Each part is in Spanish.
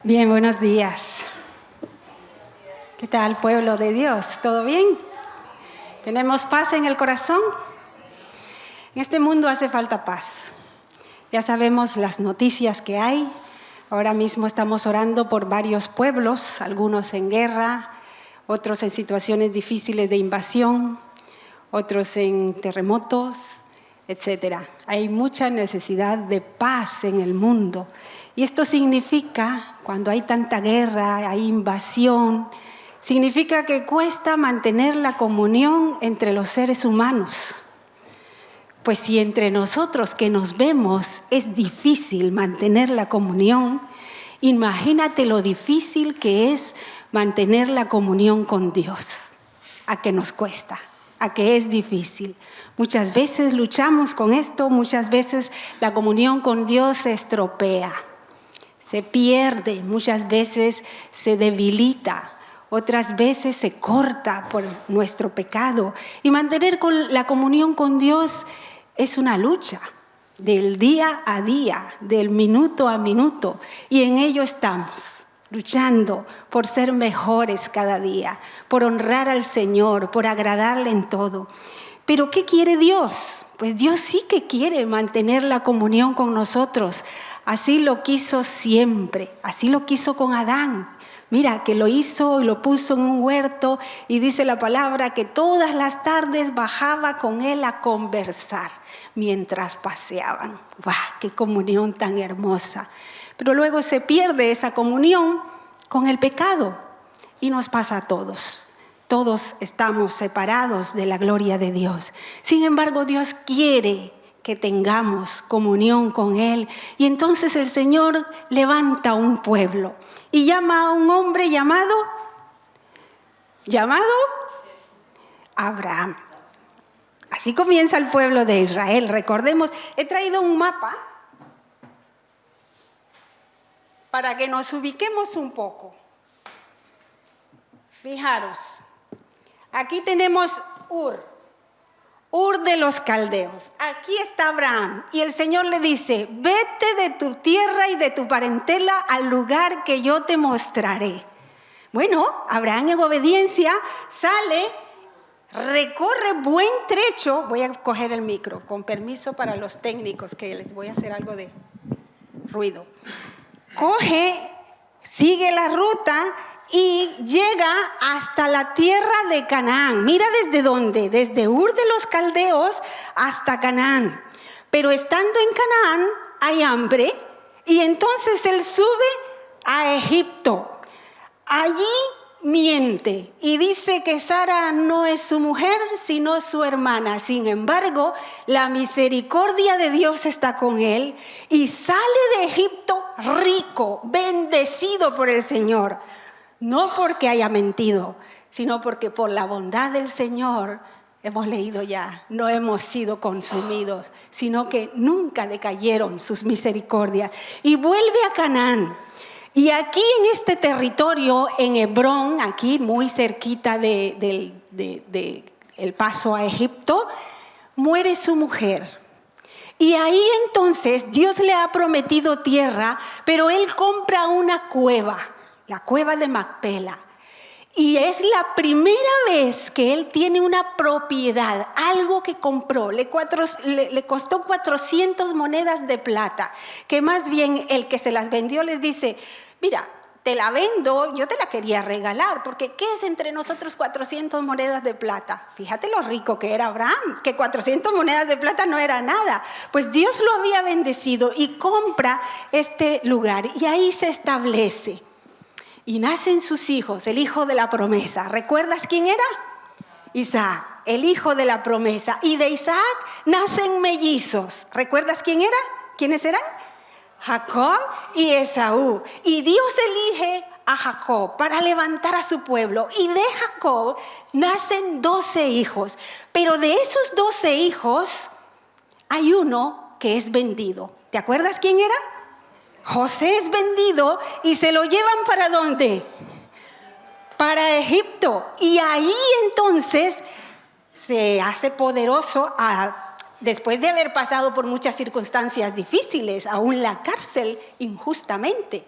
Bien, buenos días. ¿Qué tal, pueblo de Dios? ¿Todo bien? ¿Tenemos paz en el corazón? En este mundo hace falta paz. Ya sabemos las noticias que hay. Ahora mismo estamos orando por varios pueblos, algunos en guerra, otros en situaciones difíciles de invasión, otros en terremotos, etc. Hay mucha necesidad de paz en el mundo. Y esto significa, cuando hay tanta guerra, hay invasión, significa que cuesta mantener la comunión entre los seres humanos. Pues si entre nosotros que nos vemos es difícil mantener la comunión, imagínate lo difícil que es mantener la comunión con Dios. ¿A qué nos cuesta? ¿A qué es difícil? Muchas veces luchamos con esto, muchas veces la comunión con Dios se estropea, se pierde, muchas veces se debilita, otras veces se corta por nuestro pecado. Y mantener la comunión con Dios es una lucha del día a día, del minuto a minuto, y en ello estamos, luchando por ser mejores cada día, por honrar al Señor, por agradarle en todo. ¿Pero qué quiere Dios? Pues Dios sí que quiere mantener la comunión con nosotros. Así lo quiso siempre, así lo quiso con Adán. Mira, que lo hizo y lo puso en un huerto, y dice la palabra que todas las tardes bajaba con él a conversar mientras paseaban. ¡Guau! ¡Qué comunión tan hermosa! Pero luego se pierde esa comunión con el pecado y nos pasa a todos. Todos estamos separados de la gloria de Dios. Sin embargo, Dios quiere que tengamos comunión con Él. Y entonces el Señor levanta un pueblo y llama a un hombre llamado Abraham. Así comienza el pueblo de Israel. Recordemos, he traído un mapa para que nos ubiquemos un poco. Fijaros, aquí tenemos Ur de los Caldeos. Aquí está Abraham y el Señor le dice: vete de tu tierra y de tu parentela al lugar que yo te mostraré. Bueno, Abraham en obediencia sale, recorre buen trecho. Voy a coger el micro, con permiso para los técnicos, que les voy a hacer algo de ruido. Sigue la ruta y llega hasta la tierra de Canaán. Mira desde dónde, desde Ur de los Caldeos hasta Canaán. Pero estando en Canaán hay hambre y entonces él sube a Egipto. Allí miente y dice que Sara no es su mujer, sino su hermana. Sin embargo, la misericordia de Dios está con él y sale de Egipto rico, bendecido por el Señor. No porque haya mentido, sino porque por la bondad del Señor, hemos leído ya, no hemos sido consumidos, sino que nunca decayeron sus misericordias. Y vuelve a Canaán. Y aquí en este territorio, en Hebrón, aquí muy cerquita del paso a Egipto, muere su mujer. Y ahí entonces Dios le ha prometido tierra, pero él compra una cueva, la cueva de Macpela. Y es la primera vez que él tiene una propiedad, algo que compró. Le costó 400 monedas de plata, que más bien el que se las vendió les dice: mira, te la vendo, yo te la quería regalar, porque ¿qué es entre nosotros 400 monedas de plata? Fíjate lo rico que era Abraham, que 400 monedas de plata no era nada. Pues Dios lo había bendecido y compra este lugar y ahí se establece. Y nacen sus hijos, el hijo de la promesa. ¿Recuerdas quién era? Isaac, el hijo de la promesa. Y de Isaac nacen mellizos. ¿Recuerdas quién era? ¿Quiénes eran? Jacob y Esaú. Y Dios elige a Jacob para levantar a su pueblo. Y de Jacob nacen 12 hijos. Pero de esos 12 hijos hay uno que es vendido. ¿Te acuerdas quién era? José es vendido y se lo llevan ¿para dónde? Para Egipto. Y ahí entonces se hace poderoso después de haber pasado por muchas circunstancias difíciles, aún la cárcel injustamente.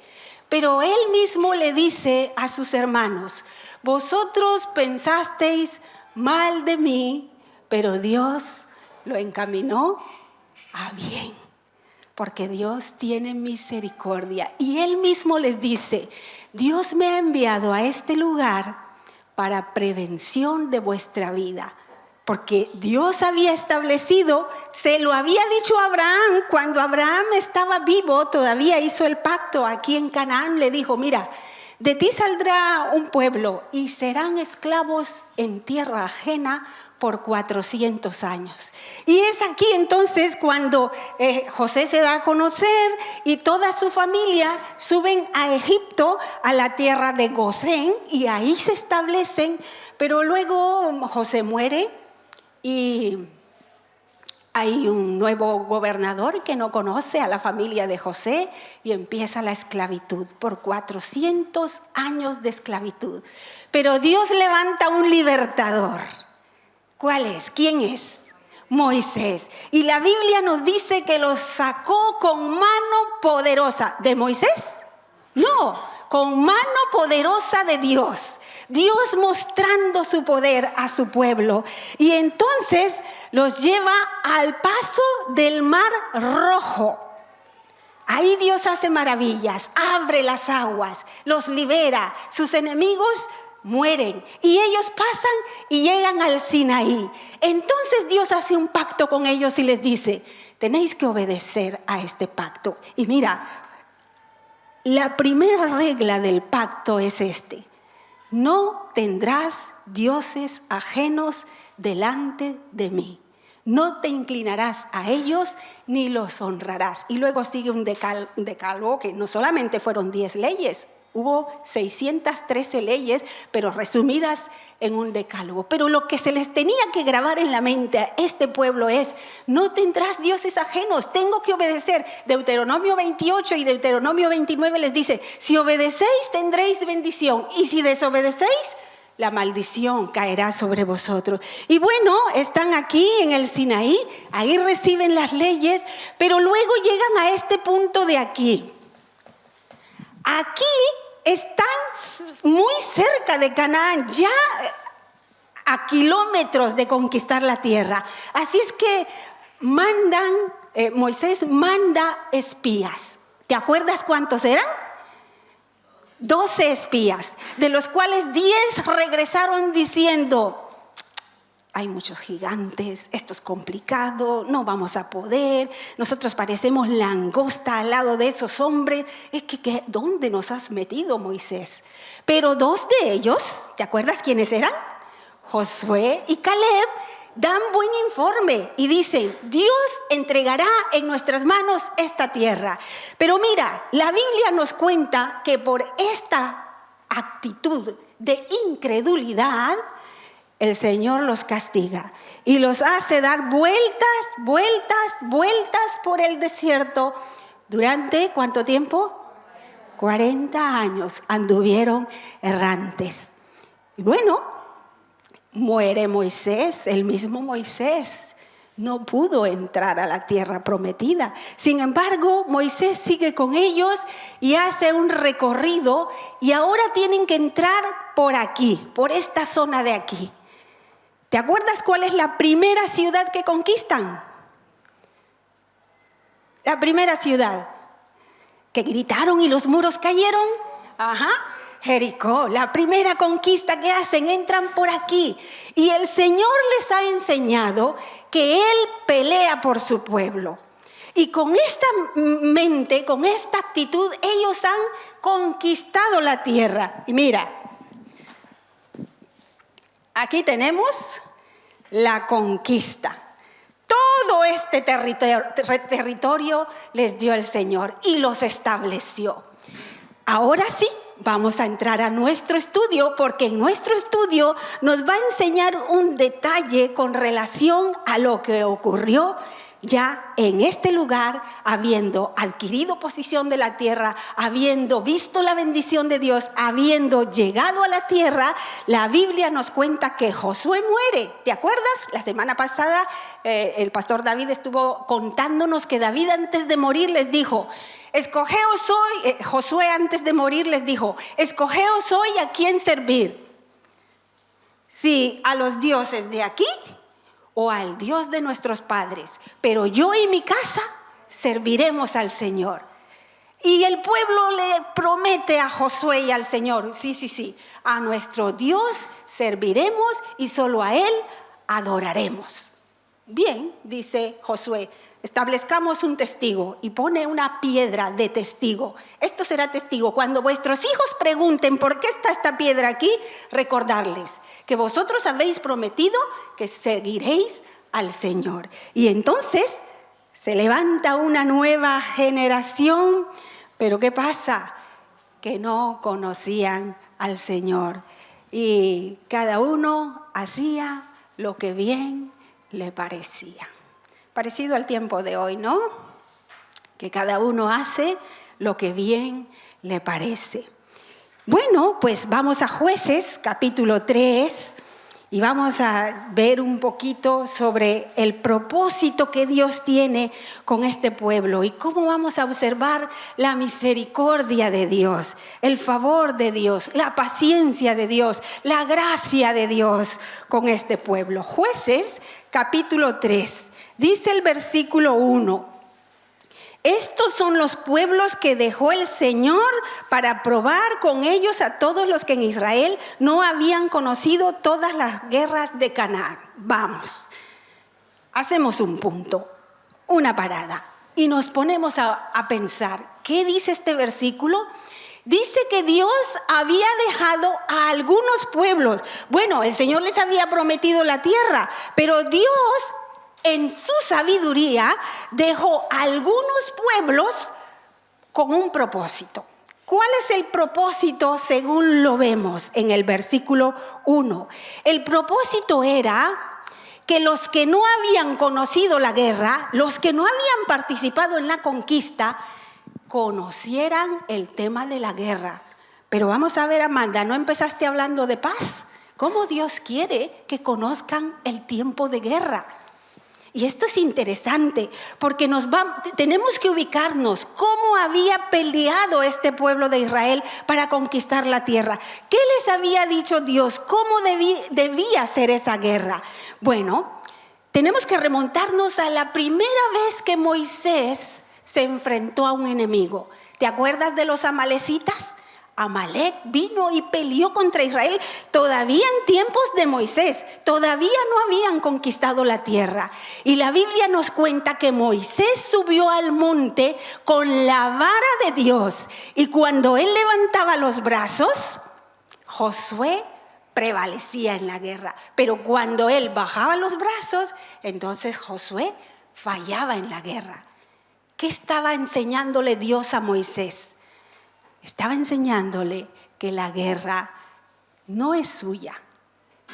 Pero él mismo le dice a sus hermanos: vosotros pensasteis mal de mí, pero Dios lo encaminó a bien, porque Dios tiene misericordia. Y él mismo les dice: Dios me ha enviado a este lugar para prevención de vuestra vida. Porque Dios había establecido, se lo había dicho a Abraham, cuando Abraham estaba vivo, todavía hizo el pacto aquí en Canaán, le dijo: mira, de ti saldrá un pueblo y serán esclavos en tierra ajena por 400 años. Y es aquí entonces cuando José se da a conocer y toda su familia suben a Egipto, a la tierra de Gosén, y ahí se establecen. Pero luego José muere y hay un nuevo gobernador que no conoce a la familia de José y empieza la esclavitud por 400 años de esclavitud. Pero Dios levanta un libertador. ¿Cuál es? ¿Quién es? Moisés. Y la Biblia nos dice que los sacó con mano poderosa. ¿De Moisés? No, con mano poderosa de Dios. Dios mostrando su poder a su pueblo. Y entonces los lleva al paso del Mar Rojo. Ahí Dios hace maravillas, abre las aguas, los libera, sus enemigos mueren y ellos pasan y llegan al Sinaí. Entonces Dios hace un pacto con ellos y les dice: tenéis que obedecer a este pacto. Y mira, la primera regla del pacto es este: no tendrás dioses ajenos delante de mí. No te inclinarás a ellos ni los honrarás. Y luego sigue un decálogo que no solamente fueron 10 leyes, hubo 613 leyes, pero resumidas en un decálogo. Pero lo que se les tenía que grabar en la mente a este pueblo es: no tendrás dioses ajenos, tengo que obedecer. Deuteronomio 28 y Deuteronomio 29 les dice: si obedecéis tendréis bendición, y si desobedecéis, la maldición caerá sobre vosotros. Y bueno, están aquí en el Sinaí, ahí reciben las leyes, pero luego llegan a este punto de aquí. Aquí están muy cerca de Canaán, ya a kilómetros de conquistar la tierra. Así es que Moisés manda espías. ¿Te acuerdas cuántos eran? 12 espías, de los cuales 10 regresaron diciendo: hay muchos gigantes, esto es complicado, no vamos a poder, nosotros parecemos langosta al lado de esos hombres. Es que ¿dónde nos has metido, Moisés? Pero 2 de ellos, ¿te acuerdas quiénes eran? Josué y Caleb, dan buen informe y dicen: Dios entregará en nuestras manos esta tierra. Pero mira, la Biblia nos cuenta que por esta actitud de incredulidad, el Señor los castiga y los hace dar vueltas por el desierto. ¿Durante cuánto tiempo? 40 años anduvieron errantes. Y bueno, muere Moisés, el mismo Moisés no pudo entrar a la tierra prometida. Sin embargo, Moisés sigue con ellos y hace un recorrido y ahora tienen que entrar por aquí, por esta zona de aquí. ¿Te acuerdas cuál es la primera ciudad que conquistan? La primera ciudad que gritaron y los muros cayeron. Jericó, la primera conquista que hacen, entran por aquí. Y el Señor les ha enseñado que Él pelea por su pueblo. Y con esta mente, con esta actitud, ellos han conquistado la tierra. Y mira, aquí tenemos la conquista. Todo este territorio les dio el Señor y los estableció. Ahora sí, vamos a entrar a nuestro estudio, porque en nuestro estudio nos va a enseñar un detalle con relación a lo que ocurrió ya en este lugar, habiendo adquirido posesión de la tierra, habiendo visto la bendición de Dios, habiendo llegado a la tierra, la Biblia nos cuenta que Josué muere. ¿Te acuerdas? La semana pasada el pastor David estuvo contándonos que David antes de morir les dijo, escogeos hoy, Josué antes de morir les dijo, escogeos hoy a quién servir. Si a los dioses de aquí o al Dios de nuestros padres, pero yo y mi casa serviremos al Señor. Y el pueblo le promete a Josué y al Señor, sí, a nuestro Dios serviremos y solo a Él adoraremos. Bien, dice Josué, establezcamos un testigo y pone una piedra de testigo. Esto será testigo. Cuando vuestros hijos pregunten por qué está esta piedra aquí, recordarles que vosotros habéis prometido que seguiréis al Señor. Y entonces se levanta una nueva generación, pero ¿qué pasa? Que no conocían al Señor y cada uno hacía lo que bien le parecía. Parecido al tiempo de hoy, ¿no? Que cada uno hace lo que bien le parece. Bueno, pues vamos a Jueces, capítulo 3, y vamos a ver un poquito sobre el propósito que Dios tiene con este pueblo y cómo vamos a observar la misericordia de Dios, el favor de Dios, la paciencia de Dios, la gracia de Dios con este pueblo. Jueces, capítulo 3, dice el versículo 1. Estos son los pueblos que dejó el Señor para probar con ellos a todos los que en Israel no habían conocido todas las guerras de Canaán. Vamos, hacemos un punto, una parada y nos ponemos a pensar. ¿Qué dice este versículo? Dice que Dios había dejado a algunos pueblos. Bueno, el Señor les había prometido la tierra, pero Dios en su sabiduría dejó algunos pueblos con un propósito. ¿Cuál es el propósito según lo vemos en el versículo 1? El propósito era que los que no habían conocido la guerra, los que no habían participado en la conquista, conocieran el tema de la guerra. Pero vamos a ver, Amanda, ¿no empezaste hablando de paz? ¿Cómo Dios quiere que conozcan el tiempo de guerra? Y esto es interesante porque tenemos que ubicarnos cómo había peleado este pueblo de Israel para conquistar la tierra. ¿Qué les había dicho Dios? ¿Cómo debía ser esa guerra? Bueno, tenemos que remontarnos a la primera vez que Moisés se enfrentó a un enemigo. ¿Te acuerdas de los amalecitas? Amalec vino y peleó contra Israel todavía en tiempos de Moisés. Todavía no habían conquistado la tierra. Y la Biblia nos cuenta que Moisés subió al monte con la vara de Dios. Y cuando él levantaba los brazos, Josué prevalecía en la guerra. Pero cuando él bajaba los brazos, entonces Josué fallaba en la guerra. ¿Qué estaba enseñándole Dios a Moisés? Estaba enseñándole que la guerra no es suya.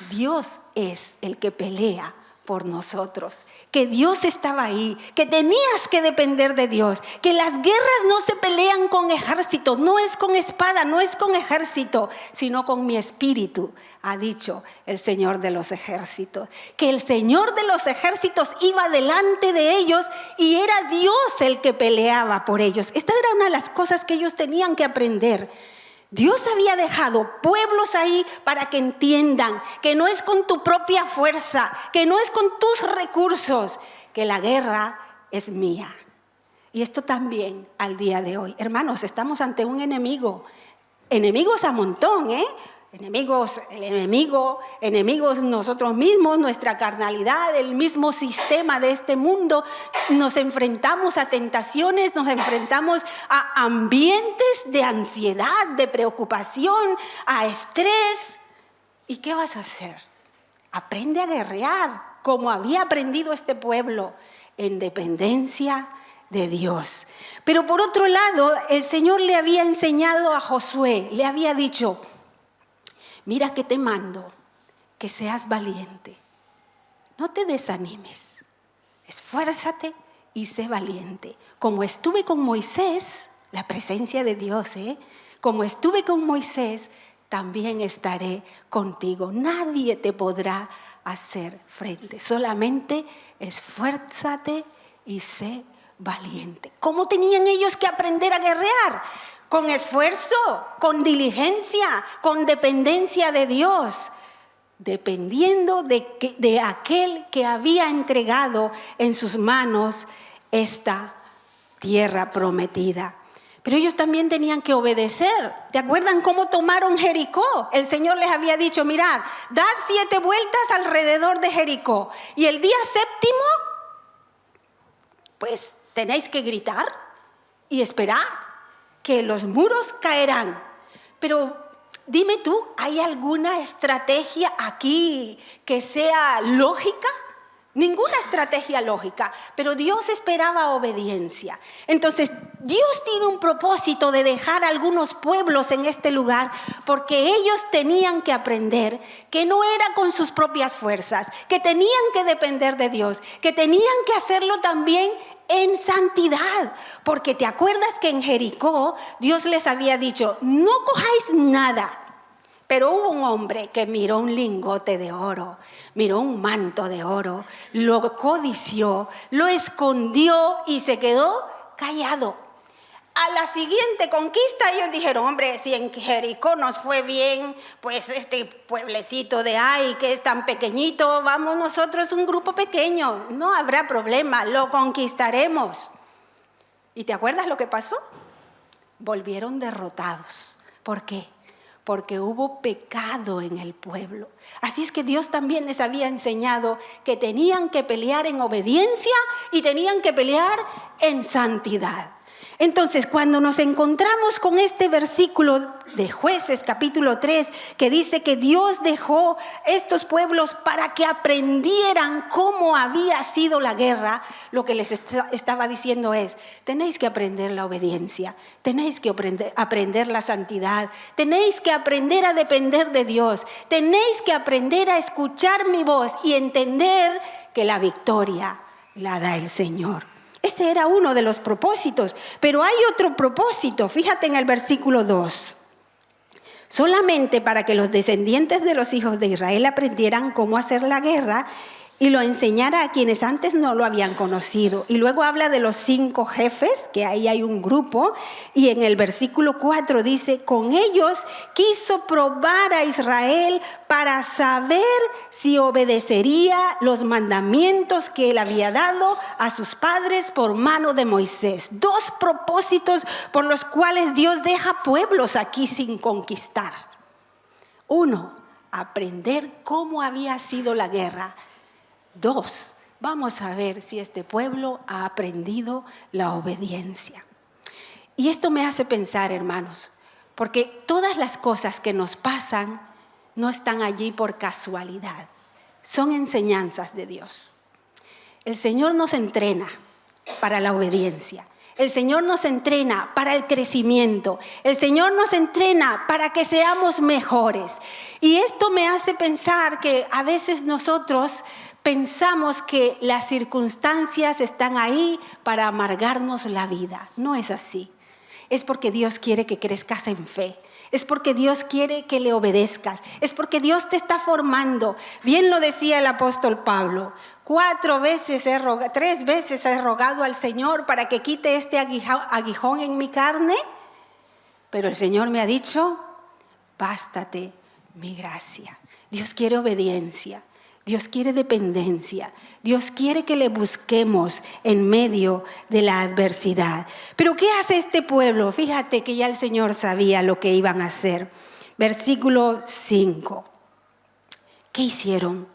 Dios es el que pelea por nosotros. Que Dios estaba ahí, que tenías que depender de Dios. Que las guerras no se pelean con ejército, no es con espada, no es con ejército, sino con mi espíritu, ha dicho el Señor de los ejércitos. Que el Señor de los ejércitos iba delante de ellos y era Dios el que peleaba por ellos. Esta era una de las cosas que ellos tenían que aprender. Dios había dejado pueblos ahí para que entiendan que no es con tu propia fuerza, que no es con tus recursos, que la guerra es mía. Y esto también al día de hoy. Hermanos, estamos ante un enemigo. Enemigos a montón, Enemigos, el enemigo, enemigos nosotros mismos, nuestra carnalidad, el mismo sistema de este mundo. Nos enfrentamos a tentaciones, nos enfrentamos a ambientes de ansiedad, de preocupación, a estrés. ¿Y qué vas a hacer? Aprende a guerrear, como había aprendido este pueblo, en dependencia de Dios. Pero por otro lado, el Señor le había enseñado a Josué, le había dicho: mira que te mando, que seas valiente, no te desanimes. esfuérzate y sé valiente. Como estuve con Moisés, la presencia de Dios, como estuve con Moisés, también estaré contigo. Nadie te podrá hacer frente. Solamente esfuérzate y sé valiente. ¿Cómo tenían ellos que aprender a guerrear? Con esfuerzo, con diligencia, con dependencia de Dios. Dependiendo de aquel que había entregado en sus manos esta tierra prometida. Pero ellos también tenían que obedecer. ¿Te acuerdan cómo tomaron Jericó? El Señor les había dicho, mirad, dad 7 vueltas alrededor de Jericó. Y el día 7, pues tenéis que gritar y esperar que los muros caerán. Pero dime tú, ¿hay alguna estrategia aquí que sea lógica? Ninguna estrategia lógica, pero Dios esperaba obediencia. Entonces, Dios tiene un propósito de dejar algunos pueblos en este lugar porque ellos tenían que aprender que no era con sus propias fuerzas, que tenían que depender de Dios, que tenían que hacerlo también en santidad. Porque te acuerdas que en Jericó Dios les había dicho, no cojáis nada. Pero hubo un hombre que miró un lingote de oro, miró un manto de oro, lo codició, lo escondió y se quedó callado. A la siguiente conquista ellos dijeron, hombre, si en Jericó nos fue bien, pues este pueblecito de Ai que es tan pequeñito, vamos nosotros un grupo pequeño, no habrá problema, lo conquistaremos. ¿Y te acuerdas lo que pasó? Volvieron derrotados. ¿Por qué? Porque hubo pecado en el pueblo. Así es que Dios también les había enseñado que tenían que pelear en obediencia y tenían que pelear en santidad. Entonces, cuando nos encontramos con este versículo de Jueces, capítulo 3, que dice que Dios dejó estos pueblos para que aprendieran cómo había sido la guerra, lo que les estaba diciendo es, tenéis que aprender la obediencia, tenéis que aprender la santidad, tenéis que aprender a depender de Dios, tenéis que aprender a escuchar mi voz y entender que la victoria la da el Señor. Ese era uno de los propósitos, pero hay otro propósito, fíjate en el versículo 2. Solamente para que los descendientes de los hijos de Israel aprendieran cómo hacer la guerra y lo enseñara a quienes antes no lo habían conocido. Y luego habla de los 5 jefes, que ahí hay un grupo, y en el versículo 4 dice, con ellos quiso probar a Israel para saber si obedecería los mandamientos que él había dado a sus padres por mano de Moisés. 2 propósitos por los cuales Dios deja pueblos aquí sin conquistar. 1, aprender cómo había sido la guerra. 2, vamos a ver si este pueblo ha aprendido la obediencia. Y esto me hace pensar, hermanos, porque todas las cosas que nos pasan no están allí por casualidad, son enseñanzas de Dios. El Señor nos entrena para la obediencia. El Señor nos entrena para el crecimiento. El Señor nos entrena para que seamos mejores. Y esto me hace pensar que a veces nosotros pensamos que las circunstancias están ahí para amargarnos la vida. No es así. Es porque Dios quiere que crezcas en fe. Es porque Dios quiere que le obedezcas. Es porque Dios te está formando. Bien lo decía el apóstol Pablo. 3 veces he rogado al Señor para que quite este aguijón en mi carne. Pero el Señor me ha dicho, bástate mi gracia. Dios quiere obediencia. Dios quiere dependencia. Dios quiere que le busquemos en medio de la adversidad. Pero ¿qué hace este pueblo? Fíjate que ya el Señor sabía lo que iban a hacer. Versículo 5. ¿Qué hicieron?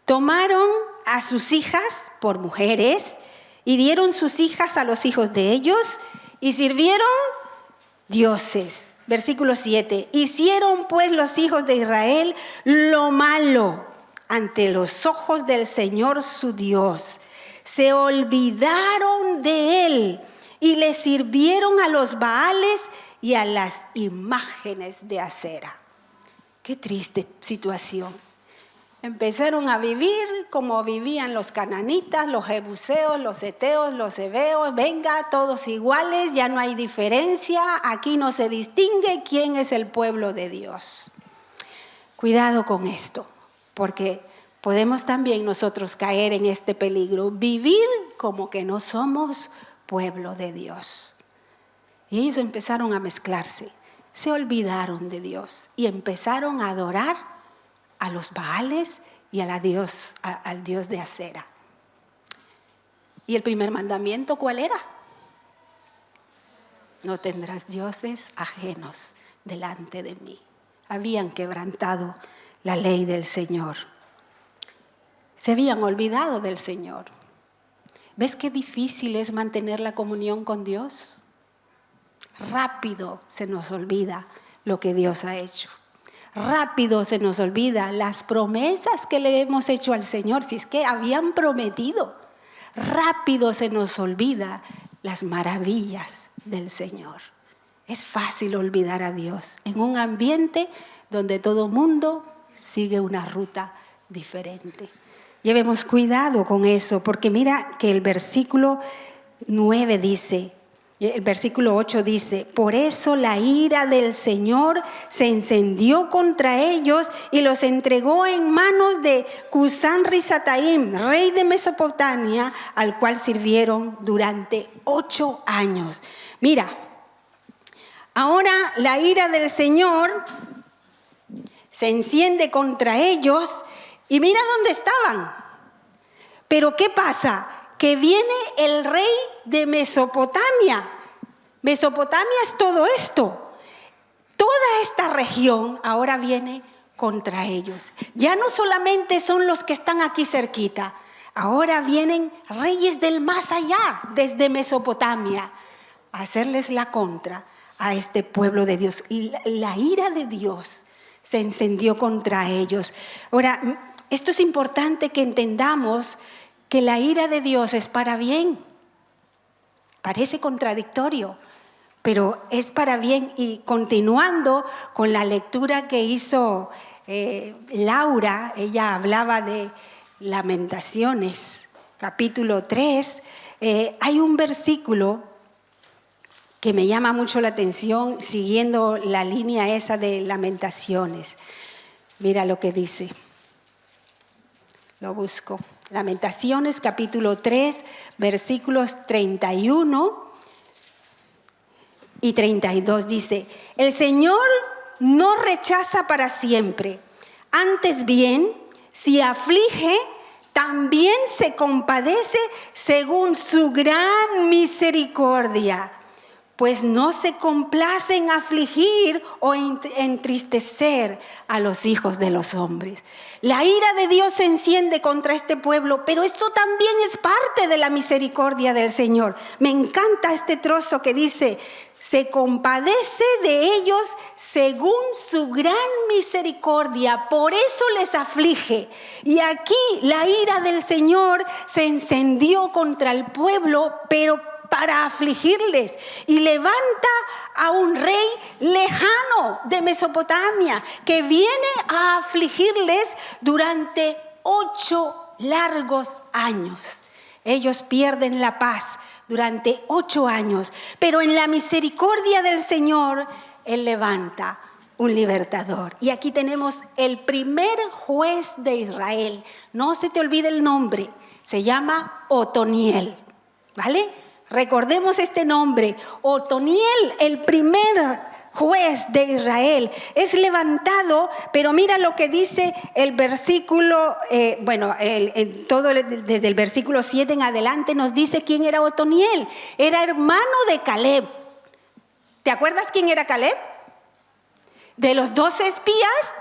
Tomaron a sus hijas por mujeres y dieron sus hijas a los hijos de ellos y sirvieron dioses. Versículo 7. Hicieron pues los hijos de Israel lo malo ante los ojos del Señor su Dios. Se olvidaron de Él y le sirvieron a los Baales y a las imágenes de acera. Qué triste situación. Empezaron a vivir como vivían los cananitas, los jebuseos, los heteos, los heveos. Venga, todos iguales, ya no hay diferencia. Aquí no se distingue quién es el pueblo de Dios. Cuidado con esto, porque podemos también nosotros caer en este peligro. Vivir como que no somos pueblo de Dios. Y ellos empezaron a mezclarse. Se olvidaron de Dios y empezaron a adorar a los Baales y al Dios de Acera. ¿Y el primer mandamiento cuál era? No tendrás dioses ajenos delante de mí. Habían quebrantado la ley del Señor. Se habían olvidado del Señor. ¿Ves qué difícil es mantener la comunión con Dios? Rápido se nos olvida lo que Dios ha hecho. Rápido se nos olvida las promesas que le hemos hecho al Señor, si es que habían prometido. Rápido se nos olvida las maravillas del Señor. Es fácil olvidar a Dios en un ambiente donde todo mundo sigue una ruta diferente. Llevemos cuidado con eso, porque mira que el versículo 9 dice, el versículo 8 dice, por eso la ira del Señor se encendió contra ellos y los entregó en manos de Cusán-Risataim, rey de Mesopotamia, al cual sirvieron durante 8 años. Mira, ahora la ira del Señor se enciende contra ellos y mira dónde estaban. Pero ¿qué pasa? Que viene el rey de Mesopotamia. Mesopotamia es todo esto. Toda esta región ahora viene contra ellos. Ya no solamente son los que están aquí cerquita, ahora vienen reyes del más allá, desde Mesopotamia, a hacerles la contra a este pueblo de Dios. La ira de Dios se encendió contra ellos. Ahora, esto es importante que entendamos que la ira de Dios es para bien. Parece contradictorio, pero es para bien. Y continuando con la lectura que hizo Laura, ella hablaba de Lamentaciones, capítulo 3. Hay un versículo que me llama mucho la atención, siguiendo la línea esa de Lamentaciones. Mira lo que dice. Lo busco. Lamentaciones, capítulo 3, versículos 31 y 32 dice, el Señor no rechaza para siempre, antes bien, si aflige, también se compadece según su gran misericordia, pues no se complace en afligir o entristecer a los hijos de los hombres. La ira de Dios se enciende contra este pueblo, pero esto también es parte de la misericordia del Señor. Me encanta este trozo que dice, se compadece de ellos según su gran misericordia, por eso les aflige. Y aquí la ira del Señor se encendió contra el pueblo, pero para afligirles, y levanta a un rey lejano de Mesopotamia que viene a afligirles durante 8 largos años. Ellos pierden la paz durante 8 años, pero en la misericordia del Señor Él levanta un libertador. Y aquí tenemos el primer juez de Israel. No se te olvide el nombre, se llama Otoniel, ¿vale? Recordemos este nombre, Otoniel, el primer juez de Israel, es levantado, pero mira lo que dice el versículo, desde el versículo 7 en adelante nos dice quién era Otoniel. Era hermano de Caleb. ¿Te acuerdas quién era Caleb? De los 12 espías,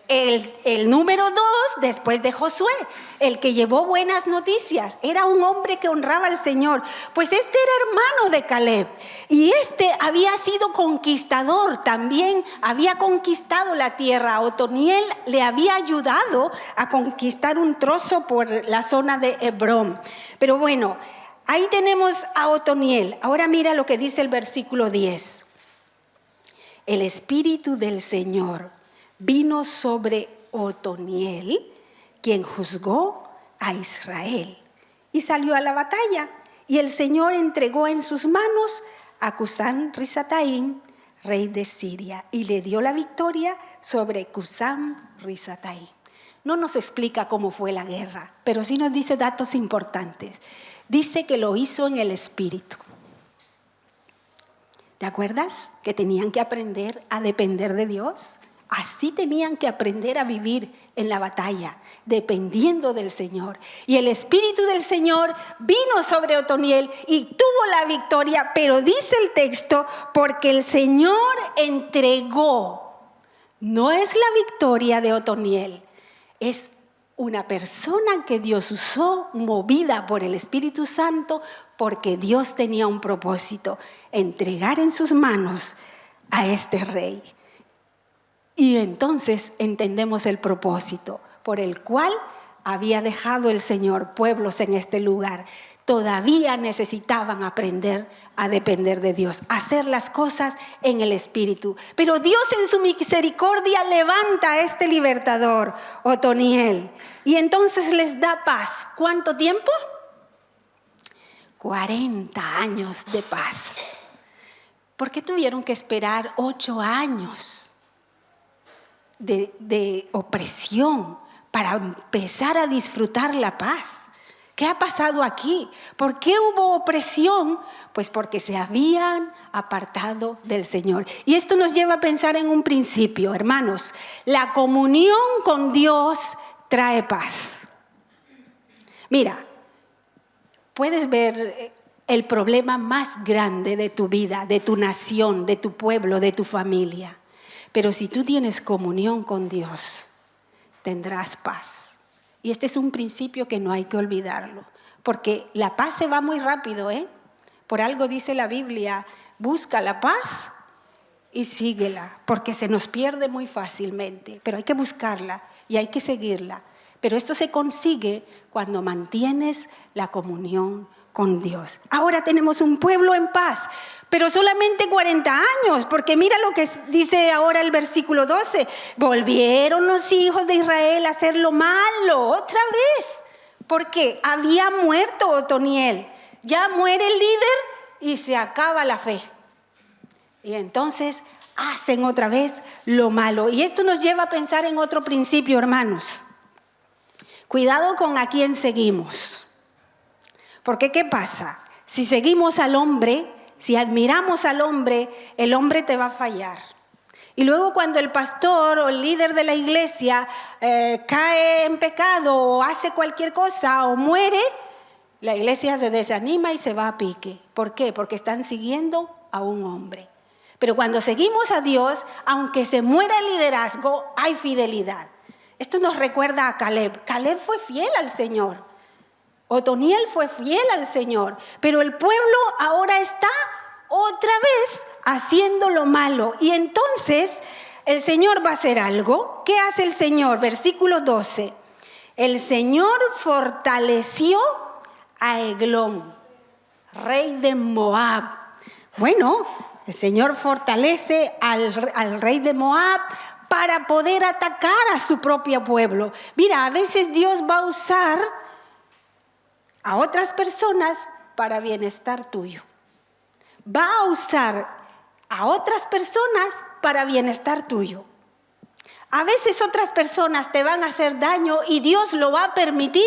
el número 2 después de Josué, el que llevó buenas noticias. Era un hombre que honraba al Señor. Pues este era hermano de Caleb y este había sido conquistador, también había conquistado la tierra. Otoniel le había ayudado a conquistar un trozo por la zona de Hebrón. Pero bueno, ahí tenemos a Otoniel. Ahora mira lo que dice el versículo 10. El Espíritu del Señor vino sobre Otoniel quien juzgó a Israel. Y salió a la batalla, y el Señor entregó en sus manos a Cusán-Risataim, rey de Siria, y le dio la victoria sobre Cusán-Risataim. No nos explica cómo fue la guerra, pero sí nos dice datos importantes. Dice que lo hizo en el Espíritu. ¿Te acuerdas? Que tenían que aprender a depender de Dios. Así tenían que aprender a vivir en la batalla, dependiendo del Señor. Y el Espíritu del Señor vino sobre Otoniel y tuvo la victoria, pero dice el texto, porque el Señor entregó. No es la victoria de Otoniel, es una persona que Dios usó, movida por el Espíritu Santo, porque Dios tenía un propósito, entregar en sus manos a este rey. Y entonces entendemos el propósito por el cual había dejado el Señor pueblos en este lugar. Todavía necesitaban aprender a depender de Dios, hacer las cosas en el Espíritu. Pero Dios en su misericordia levanta a este libertador, Otoniel, y entonces les da paz. ¿Cuánto tiempo? 40 años de paz. ¿Por qué tuvieron que esperar 8 años de opresión para empezar a disfrutar la paz? ¿Qué ha pasado aquí? ¿Por qué hubo opresión? Pues porque se habían apartado del Señor. Y esto nos lleva a pensar en un principio, hermanos. La comunión con Dios trae paz. Mira, puedes ver el problema más grande de tu vida, de tu nación, de tu pueblo, de tu familia. Pero si tú tienes comunión con Dios, tendrás paz. Y este es un principio que no hay que olvidarlo, porque la paz se va muy rápido, ¿eh? Por algo dice la Biblia, busca la paz y síguela, porque se nos pierde muy fácilmente, pero hay que buscarla y hay que seguirla. Pero esto se consigue cuando mantienes la comunión con Dios. Ahora tenemos un pueblo en paz, pero solamente 40 años, porque mira lo que dice ahora el versículo 12. Volvieron los hijos de Israel a hacer lo malo otra vez, porque había muerto Otoniel. Ya muere el líder y se acaba la fe. Y entonces hacen otra vez lo malo. Y esto nos lleva a pensar en otro principio, hermanos. Cuidado con a quién seguimos. Porque ¿qué pasa? Si seguimos al hombre, si admiramos al hombre, el hombre te va a fallar. Y luego cuando el pastor o el líder de la iglesia cae en pecado o hace cualquier cosa o muere, la iglesia se desanima y se va a pique. ¿Por qué? Porque están siguiendo a un hombre. Pero cuando seguimos a Dios, aunque se muera el liderazgo, hay fidelidad. Esto nos recuerda a Caleb. Caleb fue fiel al Señor. Otoniel fue fiel al Señor, pero el pueblo ahora está otra vez haciendo lo malo. Y entonces el Señor va a hacer algo. ¿Qué hace el Señor? Versículo 12. El Señor fortaleció a Eglón, rey de Moab. Bueno, el Señor fortalece al rey de Moab para poder atacar a su propio pueblo. Mira, a veces Dios va a usar a otras personas para bienestar tuyo. Va a usar a otras personas para bienestar tuyo. A veces otras personas te van a hacer daño y Dios lo va a permitir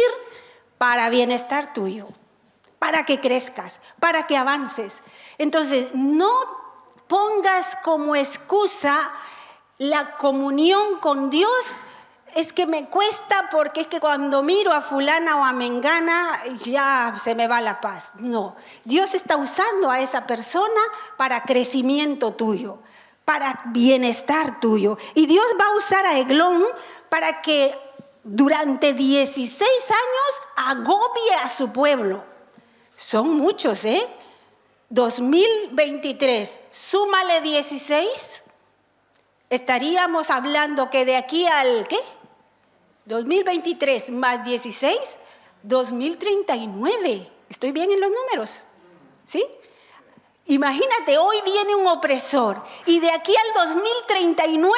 para bienestar tuyo, para que crezcas, para que avances. Entonces, no pongas como excusa la comunión con Dios. Es que me cuesta porque es que cuando miro a fulana o a mengana ya se me va la paz. No, Dios está usando a esa persona para crecimiento tuyo, para bienestar tuyo. Y Dios va a usar a Eglón para que durante 16 años agobie a su pueblo. Son muchos, ¿eh? 2023, súmale 16, estaríamos hablando que de aquí al, ¿qué? 2023 más 16, 2039. ¿Estoy bien en los números? ¿Sí? Imagínate, hoy viene un opresor y de aquí al 2039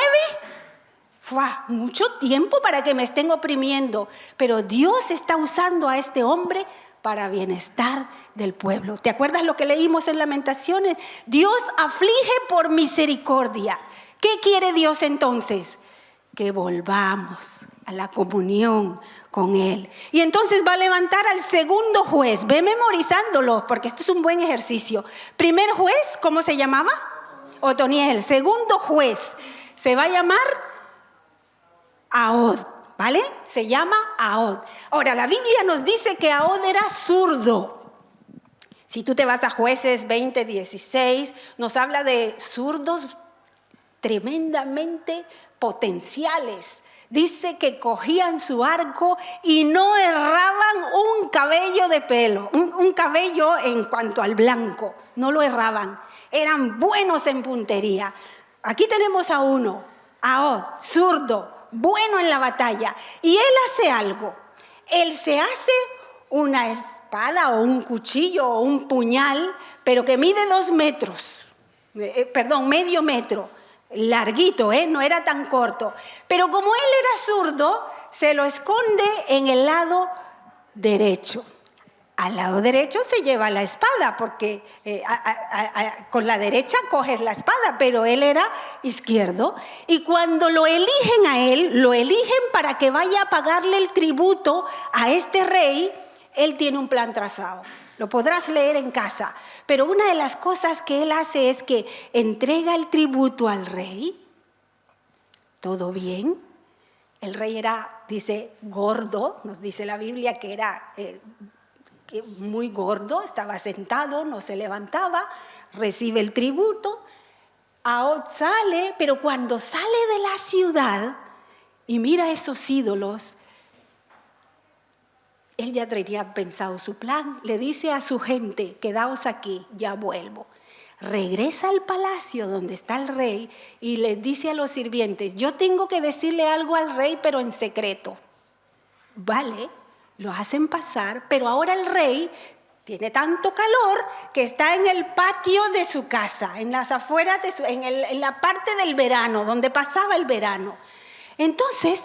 Mucho tiempo para que me estén oprimiendo, pero Dios está usando a este hombre para bienestar del pueblo. ¿Te acuerdas lo que leímos en Lamentaciones? Dios aflige por misericordia. ¿Qué quiere Dios entonces? Que volvamos a la comunión con Él. Y entonces va a levantar al segundo juez. Ve memorizándolo, porque esto es un buen ejercicio. Primer juez, ¿cómo se llamaba? Otoniel. Segundo juez, se va a llamar Ahod, ¿vale? Se llama Ahod. Ahora, la Biblia nos dice que Ahod era zurdo. Si tú te vas a Jueces 20:16, nos habla de zurdos tremendamente potenciales. Dice que cogían su arco y no erraban un cabello de pelo, un cabello en cuanto al blanco, no lo erraban. Eran buenos en puntería. Aquí tenemos a uno, Ahod, zurdo, bueno en la batalla. Y él hace algo. Él se hace una espada o un cuchillo o un puñal, pero que mide 2 metros, medio metro. Larguito, no era tan corto. Pero como él era zurdo, se lo esconde en el lado derecho. Al lado derecho se lleva la espada, porque con la derecha coges la espada, pero él era izquierdo. Y cuando lo eligen a él, lo eligen para que vaya a pagarle el tributo a este rey. Él tiene un plan trazado. Lo podrás leer en casa. Pero una de las cosas que él hace es que entrega el tributo al rey. ¿Todo bien? El rey era, dice, gordo. Nos dice la Biblia que era muy gordo. Estaba sentado, no se levantaba. Recibe el tributo. Ahod sale, pero cuando sale de la ciudad y mira esos ídolos, él ya tenía pensado su plan. Le dice a su gente, quedaos aquí, ya vuelvo. Regresa al palacio donde está el rey y les dice a los sirvientes, yo tengo que decirle algo al rey, pero en secreto. Vale, lo hacen pasar, pero ahora el rey tiene tanto calor que está en el patio de su casa, en las afueras, en la parte del verano, donde pasaba el verano. Entonces,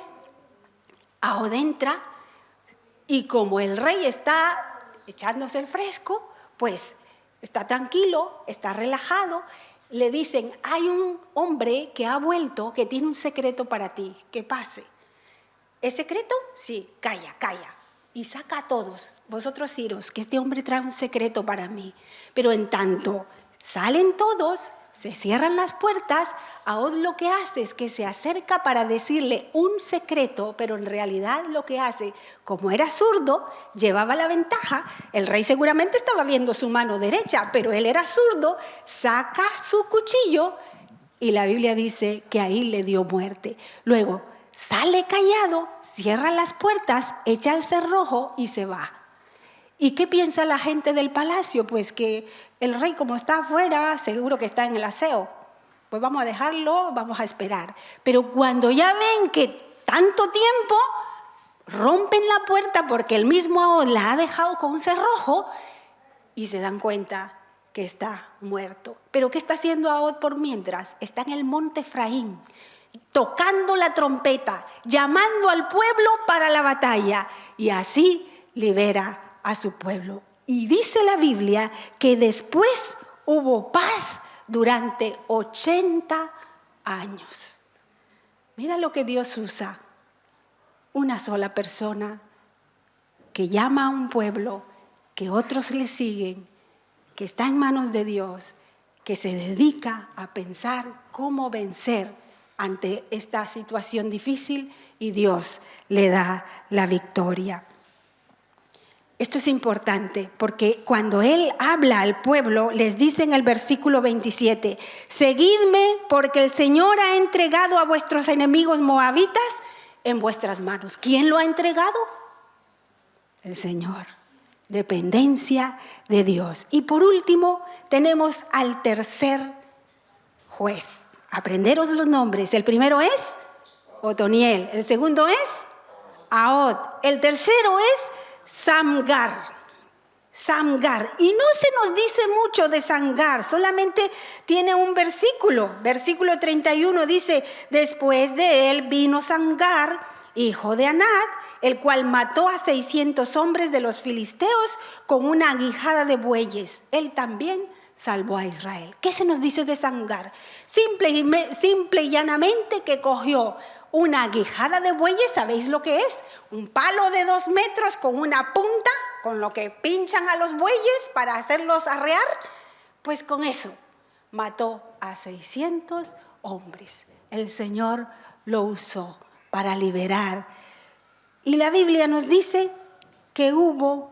Ahod entra. Y como el rey está echándose el fresco, pues está tranquilo, está relajado. Le dicen, hay un hombre que ha vuelto, que tiene un secreto para ti, que pase. ¿Es secreto? Sí, calla, calla. Y saca a todos, vosotros iros, que este hombre trae un secreto para mí. Pero en tanto salen todos, se cierran las puertas, Ahod lo que hace es que se acerca para decirle un secreto, pero en realidad lo que hace, como era zurdo, llevaba la ventaja. El rey seguramente estaba viendo su mano derecha, pero él era zurdo, saca su cuchillo y la Biblia dice que ahí le dio muerte. Luego sale callado, cierra las puertas, echa el cerrojo y se va. ¿Y qué piensa la gente del palacio? Pues que el rey, como está afuera, seguro que está en el aseo. Pues vamos a dejarlo, vamos a esperar. Pero cuando ya ven que tanto tiempo, rompen la puerta porque el mismo Ahod la ha dejado con un cerrojo y se dan cuenta que está muerto. ¿Pero qué está haciendo Ahod por mientras? Está en el monte Efraín, tocando la trompeta, llamando al pueblo para la batalla. Y así libera a su pueblo. Y dice la Biblia que después hubo paz durante 80 años. Mira lo que Dios usa. Una sola persona que llama a un pueblo, que otros le siguen, que está en manos de Dios, que se dedica a pensar cómo vencer ante esta situación difícil y Dios le da la victoria. Esto es importante porque cuando él habla al pueblo, les dice en el versículo 27, seguidme porque el Señor ha entregado a vuestros enemigos moabitas en vuestras manos. ¿Quién lo ha entregado? El Señor. Dependencia de Dios. Y por último, tenemos al tercer juez. Aprenderos los nombres. El primero es Otoniel. El segundo es Ahod. El tercero es Samgar. Samgar. Y no se nos dice mucho de Samgar, solamente tiene un versículo. Versículo 31 dice, después de él vino Samgar, hijo de Anat, el cual mató a 600 hombres de los filisteos con una aguijada de bueyes. Él también salvó a Israel. ¿Qué se nos dice de Samgar? Simple y llanamente que cogió una aguijada de bueyes. ¿Sabéis lo que es? Un palo de 2 metros con una punta, con lo que pinchan a los bueyes para hacerlos arrear. Pues con eso mató a 600 hombres. El Señor lo usó para liberar. Y la Biblia nos dice que hubo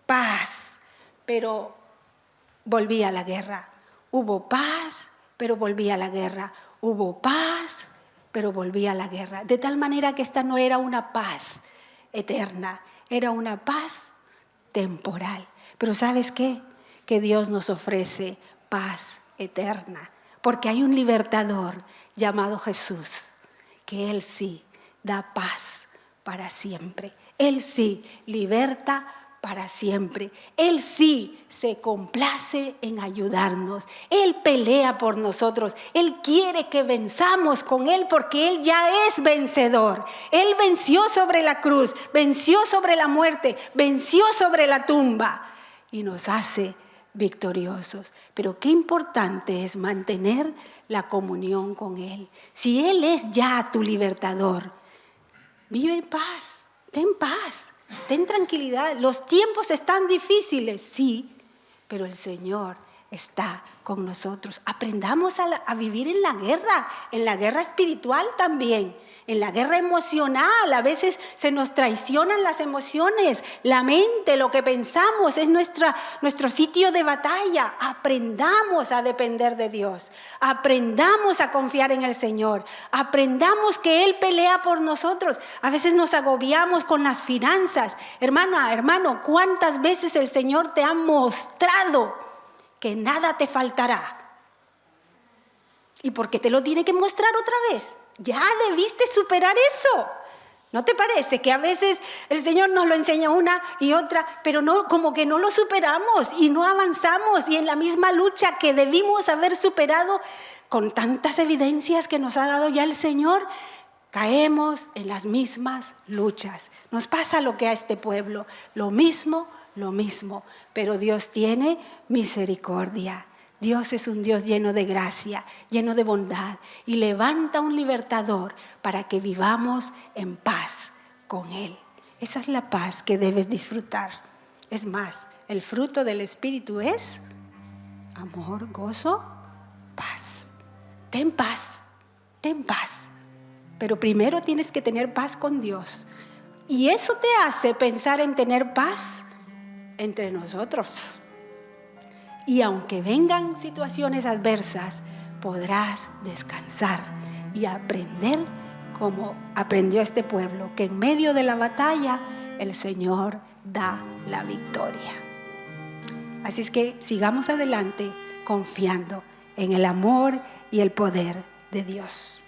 paz, pero volvía la guerra. Hubo paz, pero volvía la guerra. Hubo paz, pero volvía la guerra. De tal manera que esta no era una paz eterna, era una paz temporal. Pero ¿sabes qué? Que Dios nos ofrece paz eterna, porque hay un libertador llamado Jesús, que Él sí da paz para siempre. Él sí liberta para siempre. Él sí se complace en ayudarnos. Él pelea por nosotros. Él quiere que venzamos con Él porque Él ya es vencedor. Él venció sobre la cruz, venció sobre la muerte, venció sobre la tumba y nos hace victoriosos. Pero qué importante es mantener la comunión con Él. Si Él es ya tu libertador, vive en paz, ten tranquilidad. Los tiempos están difíciles, sí, pero el Señor está con nosotros. Aprendamos a vivir en la guerra espiritual también, en la guerra emocional. A veces se nos traicionan las emociones, la mente, lo que pensamos es nuestro sitio de batalla. Aprendamos a depender de Dios, aprendamos a confiar en el Señor, aprendamos que Él pelea por nosotros. A veces nos agobiamos con las finanzas. Hermano, ¿cuántas veces el Señor te ha mostrado que nada te faltará? ¿Y por qué te lo tiene que mostrar otra vez? Ya debiste superar eso. ¿No te parece que a veces el Señor nos lo enseña una y otra, pero no, como que no lo superamos y no avanzamos, y en la misma lucha que debimos haber superado con tantas evidencias que nos ha dado ya el Señor, caemos en las mismas luchas? Nos pasa lo que a este pueblo, lo mismo, pero Dios tiene misericordia. Dios es un Dios lleno de gracia, lleno de bondad, y levanta un libertador para que vivamos en paz con Él. Esa es la paz que debes disfrutar. Es más, el fruto del Espíritu es amor, gozo, paz. Ten paz. Pero primero tienes que tener paz con Dios. Y eso te hace pensar en tener paz entre nosotros. Y aunque vengan situaciones adversas, podrás descansar y aprender como aprendió este pueblo, que en medio de la batalla el Señor da la victoria. Así es que sigamos adelante confiando en el amor y el poder de Dios.